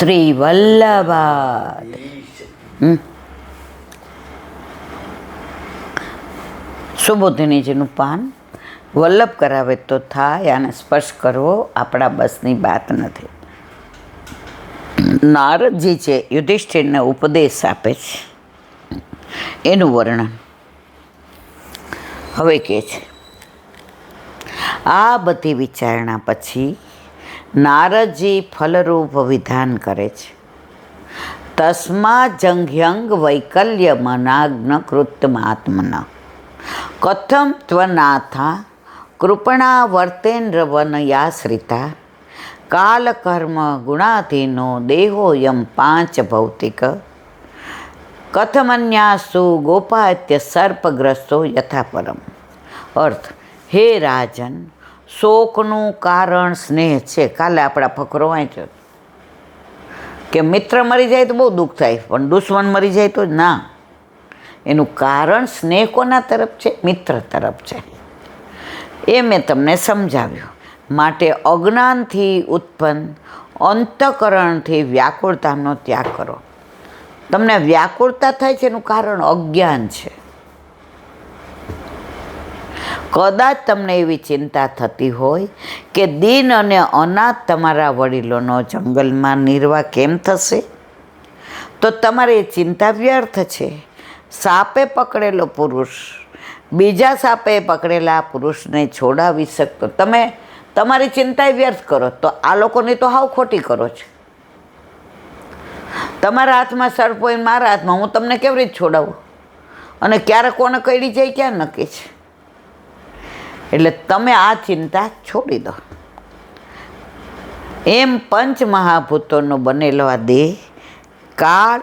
શ્રી વલ્લભાદ. સુબોધિનીજીનું પાન વલ્લભ કરાવે તો થાય, આને સ્પર્શ કરવો આપણા બસની વાત નથી. નારદજી છે યુધિષ્ઠિરને ઉપદેશ આપે છે, એનું વર્ણન હવે કહે છે. આ બધી વિચારણા પછી નારદજી ફલરૂપ વિધાન કરે છે. તસ્મા જંઘ્યંગ વૈકલ્ય મનાગ્ન કૃતમાત્મના કથમ ત્વનાથા કૃપણા વર્તેન્દ્ર વનયાશ્રિતા કાલકર્મ ગુણાધીનો દેહોયમ પાંચ ભૌતિક કથમન્યાસુ ગોપાત્ય સર્પગ્રસ્તો યથાપરમ. અર્થ: હે રાજન, શોકનું કારણ સ્નેહ છે. કાલે આપણા ફકરો વાંચ્યો કે મિત્ર મરી જાય તો બહુ દુઃખ થાય, પણ દુશ્મન મરી જાય તો ના. એનું કારણ સ્નેહ કોના તરફ છે? મિત્ર તરફ છે. એ મેં તમને સમજાવ્યું. માટે અજ્ઞાનથી ઉત્પન્ન અંતઃકરણથી વ્યાકુળતાનો ત્યાગ કરો. તમને વ્યાકુળતા થાય છે એનું કારણ અજ્ઞાન છે. કદાચ તમને એવી ચિંતા થતી હોય કે દીન અને અનાથ તમારા વડીલોનો જંગલમાં નિર્વાહ કેમ થશે, તો તમારી એ ચિંતા વ્યર્થ છે. સાપે પકડેલો પુરુષ બીજા સાપે પકડેલા પુરુષને છોડાવી શકતો, તમે તમારી ચિંતા વ્યર્થ કરો તો આ લોકોની તો હાવ ખોટી કરો છો. તમારા હાથમાં સર્પ હોય, મારા હાથમાં, હું તમને કેવી રીતે છોડાવું? અને ક્યારે કોને કઈડી જાય ક્યાં નક્કી છે? એટલે તમે આ ચિંતા છોડી દો. એમ પંચ મહાભૂતોનો બનેલો આ દેહ કાળ,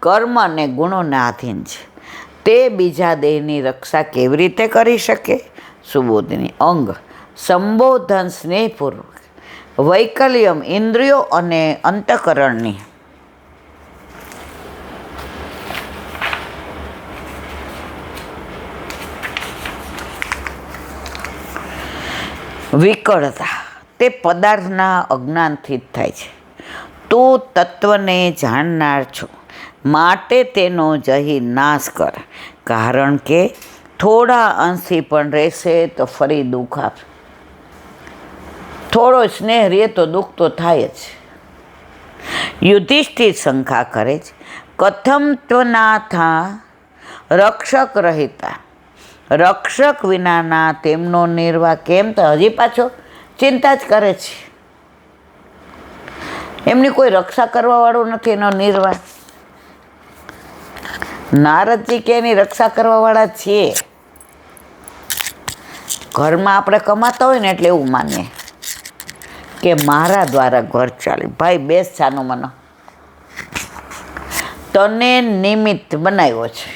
કર્મ અને ગુણોના આધીન છે. તે બીજા દેહની રક્ષા કેવી રીતે કરી શકે? સુબોધિની અંગ સંબોધન સ્નેહપૂર્વક વૈકલ્યમ ઇન્દ્રિયો અને અંતઃકરણની વિકળતા તે પદાર્થના અજ્ઞાનથી જ થાય છે. તું તત્વને જાણનાર છો, માટે તેનો જહી નાશ કર. કારણ કે થોડા અંશથી પણ રહેશે તો ફરી દુઃખ આપે. થોડો સ્નેહ રહે તો દુઃખ તો થાય જ. યુધિષ્ઠિર શંકા કરે છે, કથમ ત્વનાથા રક્ષક રહિતા, રક્ષક વિનાના તેમનો નિર્વાહ કેમ? તો હજી પાછો ચિંતા જ કરે છે. એમની કોઈ રક્ષા કરવાવાળું નથી, એનો નિર્વાહ. નારદજી કે એની રક્ષા કરવાવાળા છીએ. ઘરમાં આપણે કમાતા હોય ને એટલે એવું માનીએ કે મારા દ્વારા ઘર ચાલે. ભાઈ બેસ છાનો મનો, તને નિમિત્ત બનાવ્યો છે.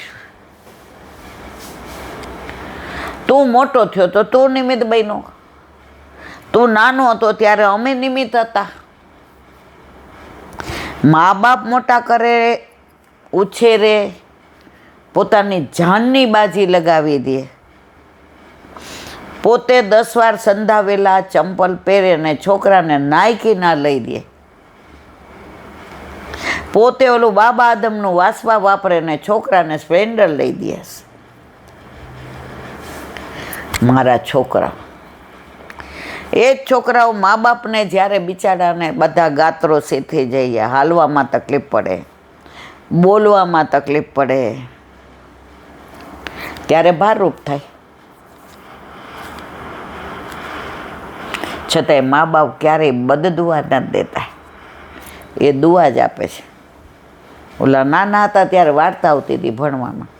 તું મોટો થયો તો તું નિમિત્ત બન્યો. તું નાનો હતો ત્યારે અમે નિમિત્ત હતા. મા બાપ મોટા કરે, ઉછેરે, પોતાની જાનની બાજી લગાવી દે, પોતે 10 વાર સંધાવેલા ચંપલ પહેરે ને છોકરાને નાયકી ના લઈ દે, પોતે ઓલું બાબા આદમનું વાસવા વાપરે ને છોકરાને સ્પ્લેન્ડર લઈ દે. મારા છોકરા, એ જ છોકરાઓ મા બાપને જ્યારે બિચારાને બધા ગાત્રો શેથી જઈએ, હાલવામાં તકલીફ પડે, બોલવામાં તકલીફ પડે, ત્યારે ભારરૂપ થાય. છતાંય મા બાપ ક્યારેય બદદુઆ નથી દેતા, એ દુઆ જ આપે છે. ઓલા નાના હતા ત્યારે વાર્તા આવતી હતી ભણવામાં.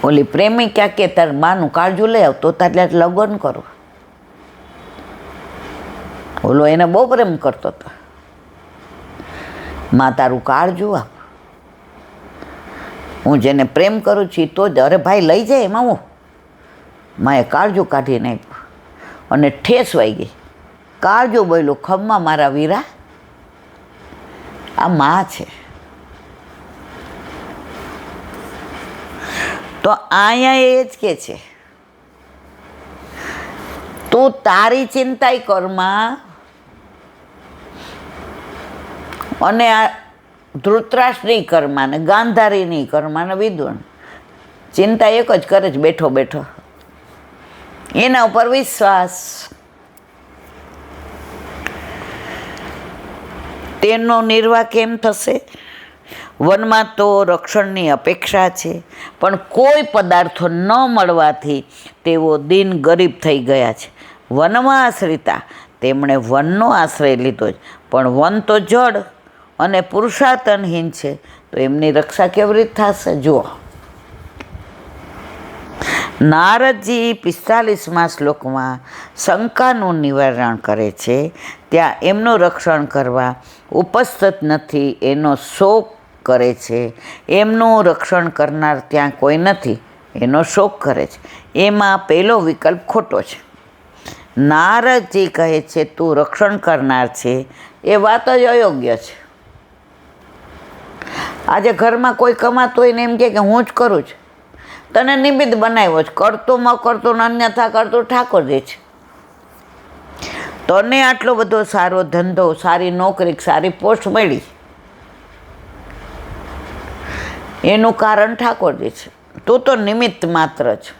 ઓલી પ્રેમિકા કે તાર બાનું કાળજું લઈ આવતો તારે લગ્ન કરો. ઓલો એને બહુ પ્રેમ કરતો હતો. માં તારું કાળજું આપ, હું જેને પ્રેમ કરું છું તો જ. અરે ભાઈ લઈ જાય, એમાં હું. માએ કાળજું કાઢી નાખ્યું અને ઠેસ વાઈ ગઈ. કાળજું બોલ્યું, ખમ્મા મારા વીરા. આ માં છે. તો અહીંયા એ જ કે છે, તું તારી ચિંતાય કરમાં, અને આ ધૃતરાષ્ટ્રની કર્મા ને ગાંધારીની કર્મા ને વિદુર ચિંતા એક જ કરે છે, બેઠો બેઠો એના ઉપર વિશ્વાસ. તેનો નિર્વાહ કેમ થશે? વનમાં તો રક્ષણની અપેક્ષા છે, પણ કોઈ પદાર્થો ન મળવાથી તેઓ દિન ગરીબ થઈ ગયા છે. વનમાં આશ્રિતા, તેમણે વનનો આશ્રય લીધો છે, પણ વન તો જડ અને પુરુષાર્થહીન છે, તો એમની રક્ષા કેવી રીતે થશે? જુઓ, નારદજી 45મા શ્લોકમાં શંકાનું નિવારણ કરે છે. ત્યાં એમનું રક્ષણ કરવા ઉપસ્થિત નથી એનો શોક કરે છે. એમનું રક્ષણ કરનાર ત્યાં કોઈ નથી એનો શોક કરે છે. એમાં પહેલો વિકલ્પ ખોટો છે. નારદજી કહે છે તું રક્ષણ કરનાર છે, એ વાત જ અયોગ્ય છે. આજે ઘરમાં કોઈ કમાતું હોય ને એમ કે હું જ કરું છું, તને નિમિત્ત બનાવ્યો છે, કરતો ન કરતો ને અન્યથા કરતો ઠાકોરજી છે. તને આટલો બધો સારો ધંધો, સારી નોકરી, સારી પોસ્ટ મળી, એનું કારણ ઠાકોરજી છે, તું તો નિમિત્ત માત્ર છે.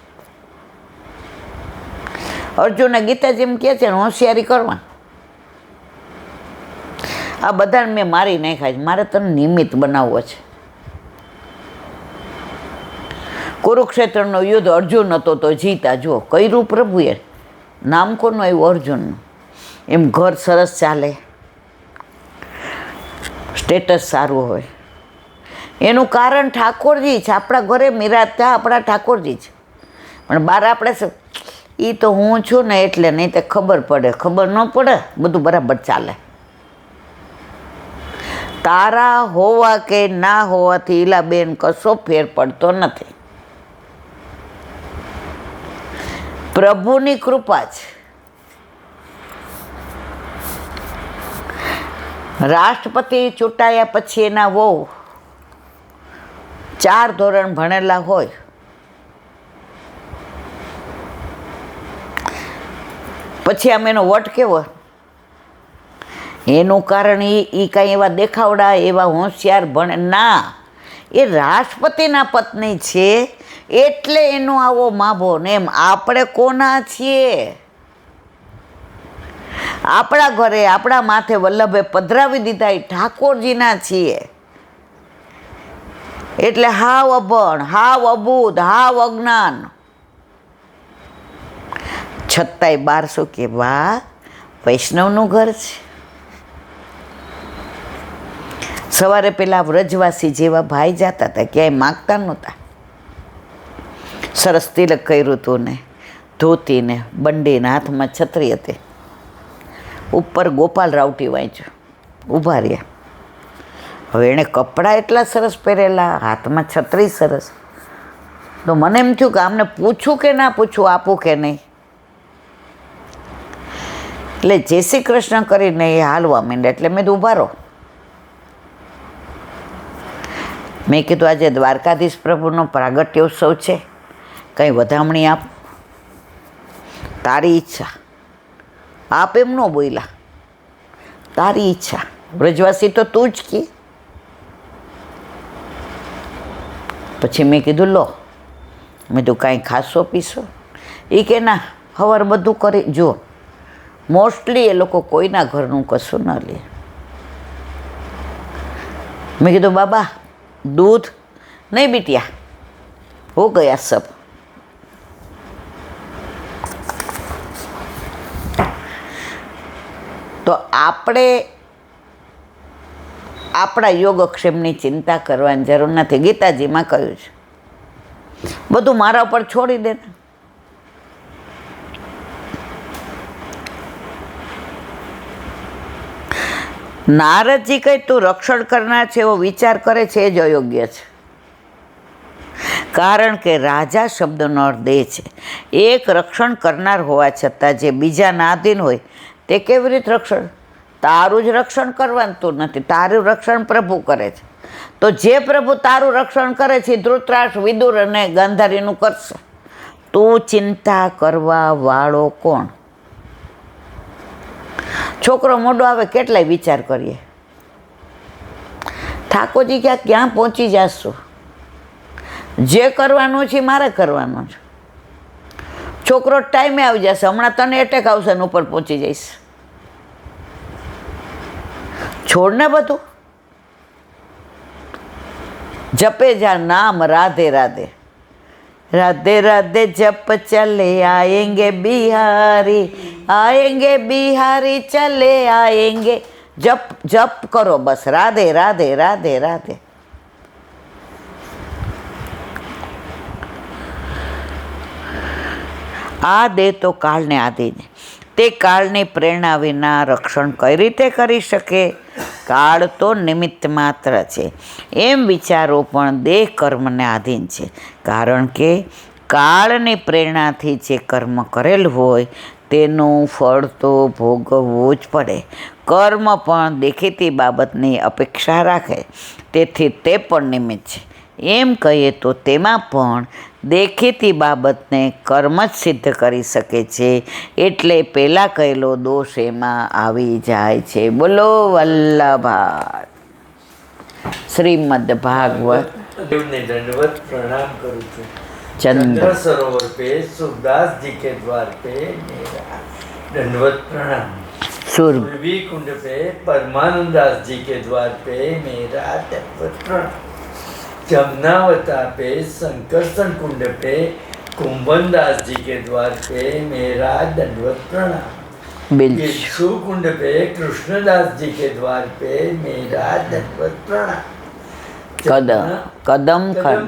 અર્જુને ગીતાજી એમ કહે છે ને, હોશિયારી કરવા. આ બધાને મેં મારી નાખ્યા છે, મારે તને નિમિત્ત બનાવવો છે. કુરુક્ષેત્રનો યુદ્ધ અર્જુન હતો તો જીતા. જુઓ કર્યું પ્રભુએ, નામ કોનું આવ્યું? અર્જુનનું. એમ ઘર સરસ ચાલે, સ્ટેટસ સારું હોય, એનું કારણ ઠાકોરજી છે. આપણા ઘરે મિરાજતા આપણા ઠાકોરજી છે, પણ બહાર આપણે એ તો હું છું ને એટલે, નહીં તો ખબર પડે, ખબર ન પડે, બધું બરાબર ચાલે. તારા હોવા કે ના હોવાથી ઈલાબેન કશો ફેર પડતો નથી. પ્રભુની કૃપા છે. રાષ્ટ્રપતિ ચૂંટાયા પછી એના વહુ 4 ધોરણ ભણેલા હોય, પછી આમ એનો વટ કેવો? એનું કારણ એ કાંઈ એવા દેખાવડા, એવા હોશિયાર ભણે ના, એ રાષ્ટ્રપતિના પત્ની છે એટલે એનો આવો માભો ને. એમ આપણે કોના છીએ? આપણા ઘરે આપણા માથે વલ્લભે પધરાવી દીધા એ ઠાકોરજીના છીએ. એટલે હાવ અભણ, હાવ અબૂધ, હાવ અજ્ઞાન, છતાંય 1200 કે વાહ વૈષ્ણવનું ઘર છે. સવારે પેલા વ્રજવાસી જેવા ભાઈ જતા હતા, ક્યાંય માગતા નહોતા. સરસ તિલક કર્યું હતું ને, ધોતીને બંડીને, હાથમાં છત્રી હતી, ઉપર ગોપાલ રાવટી વાંચ્યું, ઊભા રહ્યા. હવે એણે કપડાં એટલા સરસ પહેરેલા, હાથમાં છત્રી સરસ, તો મને એમ થયું કે આમને પૂછું કે ના પૂછું, આપું કે નહીં. એટલે જય શ્રી કૃષ્ણ કરીને એ હાલવા માંડ્યા. એટલે મેં ઊભા રહો. મેં કીધું આજે દ્વારકાધીશ પ્રભુનો પ્રાગટ્ય ઉત્સવ છે, કંઈ વધામણી આપ. તારી ઈચ્છા. આપ એમ ન બોલ્યા, તારી ઈચ્છા. વ્રજવાસી તો તું જ કે. પછી મેં કીધું લો. મેં કીધું કાંઈ ખાશો પીશો? એ કે ના, સવાર બધું કરી. જો મોસ્ટલી એ લોકો કોઈના ઘરનું કશું ન લે. મેં કીધું બાબા दूध नहीं बिटिया, हो गया सब. તો આપણે આપણા યોગક્ષેમની ચિંતા કરવાની જરૂર નથી. ગીતાજીમાં કહ્યું છે બધું મારા ઉપર છોડી દે. નારદજી કહે તું રક્ષણ કરનાર છે એવો વિચાર કરે છે એ જ અયોગ્ય છે. કારણ કે રાજા શબ્દનો અર્થ એ છે એક રક્ષણ કરનાર હોવા છતાં જે બીજાના આધીન હોય તે કેવી રીતે રક્ષણ? તારું જ રક્ષણ કરવાનું નથી, તારું રક્ષણ પ્રભુ કરે છે. તો જે પ્રભુ તારું રક્ષણ કરે છે ધૃતરાષ્ટ્ર, વિદુર અને ગાંધારીનું કરશે. તું ચિંતા કરવા વાળો કોણ? છોકરો મોટો આવે કેટલાય વિચાર કરીએ, ઠાકોરજી ક્યાં પહોંચી જશો? જે કરવાનું છે મારે કરવાનું છે. છોકરો ટાઈમે આવી જશે, હમણાં તને એટેક આવશે ને ઉપર પહોંચી જઈશ. છોડને બધું, જપે જા નામ રાધે રાધે, રાધે રાધે જપ ચલે આएंगे બિહારી, આएंगे બિહારી ચલે આएंगे. જપ જપ કરો બસ, રાધે રાધે રાધે રાધે. આ દે તો કાળને આધીન, તે કાળની પ્રેરણા વિના રક્ષણ કઈ રીતે કરી શકે? કાળ તો નિમિત્ત માત્ર છે એમ વિચારો પણ દેહ કર્મને આધીન છે. કારણ કે કાળની પ્રેરણાથી જે કર્મ કરેલ હોય તેનું ફળ તો ભોગવવું જ પડે. કર્મ પણ દેખીતી બાબતની અપેક્ષા રાખે, તેથી તે પણ નિમિત્ત છે. એમ કહીએ તો તેમાં પણ દેખીતી બાબતને કર્મ જ સિદ્ધ કરી શકે છે, એટલે પહેલાં કહેલો દોષ એમાં આવી જાય છે. બોલો વલ્લભા. શ્રીમદ ભાગવત. દેવને દંડવત પ્રણામ કરું છું. ચંદ્ર सरोवर पे सुरदास जी के द्वार पे मेरा दंडवत प्रणाम. सुरभि कुंड पे परमानंदास जी के द्वार पे मेरा दंडवत प्रणाम. जमुनावता पे संकर्षण कुंड पे कुंभनदास जी के द्वार पे मेरा दंडवत प्रणाम. बिच्छू कुंड पे कृष्णदास जी के द्वार पे मेरा दंडवत प्रणाम. कदम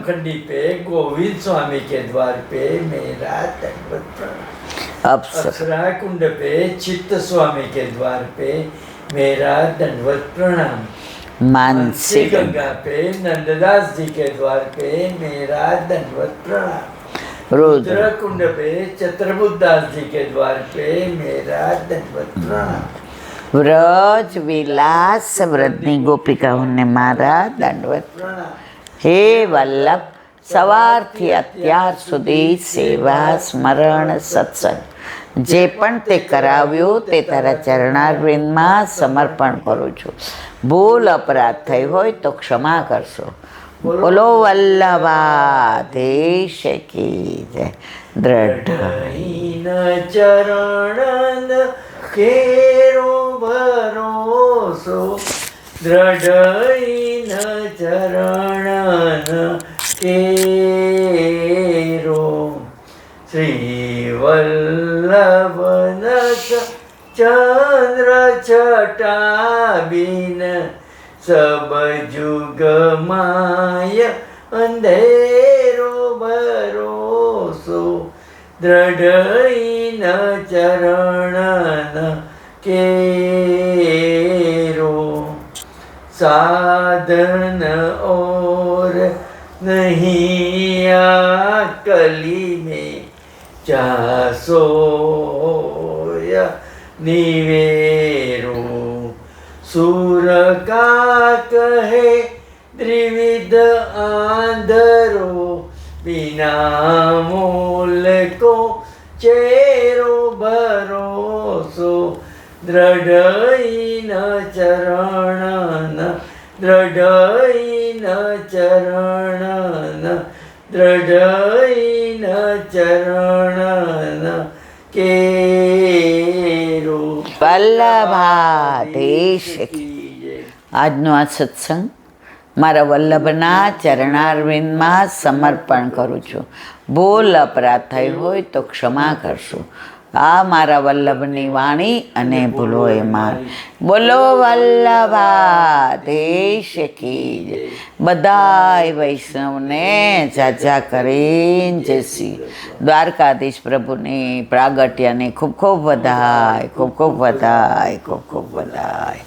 खंडी पे गोविंद स्वामी के द्वार पे मेरा दंडवत प्रणाम. अप्सरा कुंड पे चित्त स्वामी के द्वार पे मेरा दंडवत प्रणाम. मानसी गंगा पे नंददास जी के द्वार पे मेरा दंडवत प्रणाम. रुद्र कुंड पे चतुर्बुद्धदास जी के द्वार पे मेरा दंडवत प्रणाम. વ્રજ વિલાસ વ્રતની ગોપિકાઓને મારા દંડવત. હે વલ્લભ, સવારથી અત્યાર સુધી સેવા સ્મરણ સત્સંગ જે પણ તે કરાવ્યું તે તારા ચરણારવિંદમાં સમર્પણ કરું છું. ભૂલ અપરાધ થઈ હોય તો ક્ષમા કરશો. બોલો વલ્લભાધીશ કી જય. દ્રઢ ચરણ કેરો ભરોસો, દ્રઢ ચરણ કેરો. શ્રી વલ્લભનત ચંદ્ર છટાબીન, સબ જુગ માય અંધેરો ભરોસો. દ્રઢ ચરણ કેરો. साधन और नहीं आ कली में, चासोया निवेरो. सूर का कहे त्रिविध आंधरो, बिना मूल को चेरो भरोसो. દ્રઢ ચરણ, દ્રઢ ચરણ, દ્રઢ ચરણ કેરો. વલ્લભાધીશ. આજનો આ સત્સંગ મારા વલ્લભના ચરણારવિંદમાં સમર્પણ કરું છું. ભૂલ અપરાધ થઈ હોય તો ક્ષમા કરશો. આ મારા વલ્લભની વાણી અને ભૂલો એ મારી. બોલો વલ્લભાધીશ કી જય. બધાય વૈષ્ણવને જાજા કરીને જય શ્રી દ્વારકાધીશ પ્રભુની પ્રાગટ્યની ખૂબ ખૂબ વધાય, ખૂબ ખૂબ વધાય, ખૂબ ખૂબ વધાય.